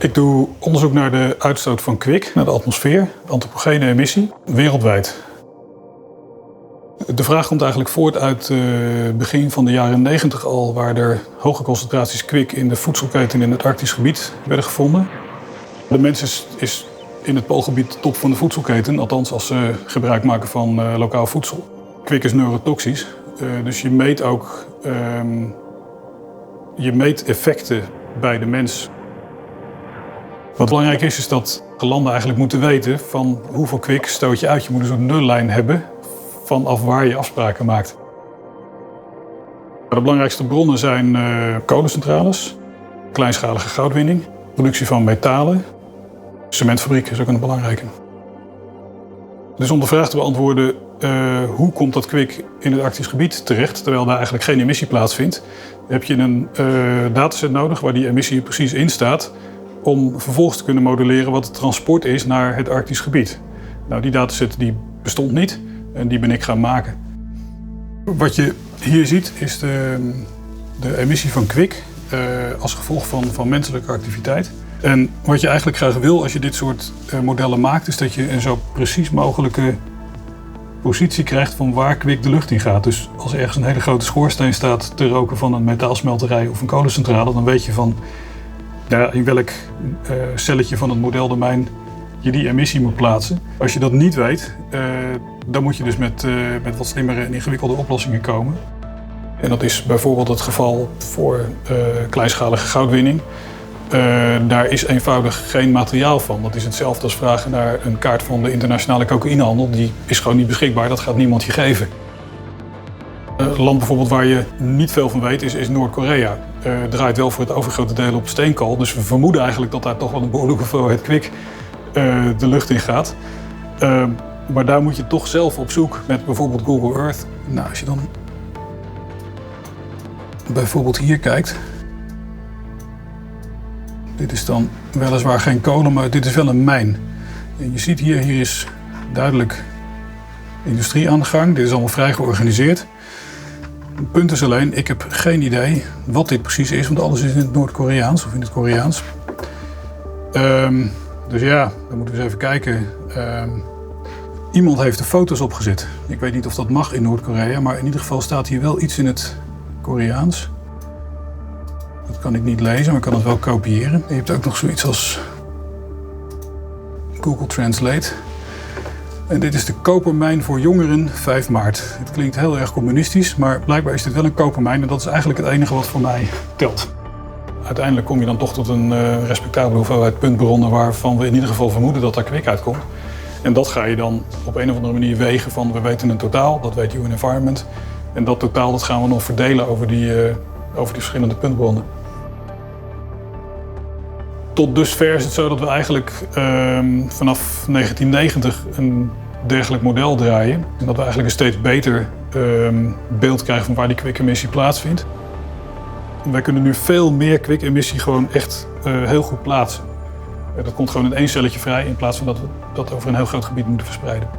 Ik doe onderzoek naar de uitstoot van kwik naar de atmosfeer, antropogene emissie, wereldwijd. De vraag komt eigenlijk voort uit het begin van de jaren 90 al, waar er hoge concentraties kwik in de voedselketen in het Arktisch gebied werden gevonden. De mens is in het Poolgebied de top van de voedselketen, althans als ze gebruik maken van lokaal voedsel. Kwik is neurotoxisch, dus je meet ook effecten bij de mens. Wat belangrijk is dat landen eigenlijk moeten weten van hoeveel kwik stoot je uit. Je moet een soort nullijn hebben vanaf waar je afspraken maakt. De belangrijkste bronnen zijn kolencentrales, kleinschalige goudwinning, productie van metalen, cementfabrieken is ook een belangrijke. Dus om de vraag te beantwoorden, hoe komt dat kwik in het Arktisch gebied terecht, terwijl daar eigenlijk geen emissie plaatsvindt, heb je een dataset nodig waar die emissie precies in staat, om vervolgens te kunnen modelleren wat het transport is naar het Arktisch gebied. Nou, die dataset die bestond niet en die ben ik gaan maken. Wat je hier ziet is de emissie van kwik als gevolg van menselijke activiteit. En wat je eigenlijk graag wil als je dit soort modellen maakt, is dat je een zo precies mogelijke positie krijgt van waar kwik de lucht in gaat. Dus als er ergens een hele grote schoorsteen staat te roken van een metaalsmelterij of een kolencentrale, dan weet je van in welk celletje van het modeldomein je die emissie moet plaatsen. Als je dat niet weet, dan moet je dus met wat slimmere en ingewikkelde oplossingen komen. En dat is bijvoorbeeld het geval voor kleinschalige goudwinning. Daar is eenvoudig geen materiaal van. Dat is hetzelfde als vragen naar een kaart van de internationale cocaïnehandel. Die is gewoon niet beschikbaar, dat gaat niemand je geven. Een land bijvoorbeeld waar je niet veel van weet is Noord-Korea. Draait wel voor het overgrote deel op steenkool. Dus we vermoeden eigenlijk dat daar toch wel een behoorlijke hoeveelheid kwik de lucht in gaat. Maar daar moet je toch zelf op zoek met bijvoorbeeld Google Earth. Nou, als je dan bijvoorbeeld hier kijkt. Dit is dan weliswaar geen kolen, maar dit is wel een mijn. En je ziet hier is duidelijk industrie aan de gang. Dit is allemaal vrij georganiseerd. Het punt is alleen, ik heb geen idee wat dit precies is, want alles is in het Noord-Koreaans of in het Koreaans. Dus ja, dan moeten we eens even kijken. Iemand heeft de foto's opgezet. Ik weet niet of dat mag in Noord-Korea, maar in ieder geval staat hier wel iets in het Koreaans. Dat kan ik niet lezen, maar ik kan het wel kopiëren. Je hebt ook nog zoiets als Google Translate. En dit is de kopermijn voor jongeren 5 maart. Het klinkt heel erg communistisch, maar blijkbaar is dit wel een kopermijn en dat is eigenlijk het enige wat voor mij telt. Uiteindelijk kom je dan toch tot een respectabele hoeveelheid puntbronnen waarvan we in ieder geval vermoeden dat daar kwik uitkomt. En dat ga je dan op een of andere manier wegen van we weten een totaal, dat weet UN Environment. En dat totaal dat gaan we nog verdelen over die verschillende puntbronnen. Tot dusver is het zo dat we eigenlijk vanaf 1990 een dergelijk model draaien. En dat we eigenlijk een steeds beter beeld krijgen van waar die kwikemissie plaatsvindt. Wij kunnen nu veel meer kwikemissie gewoon echt heel goed plaatsen. Dat komt gewoon in één celletje vrij in plaats van dat we dat over een heel groot gebied moeten verspreiden.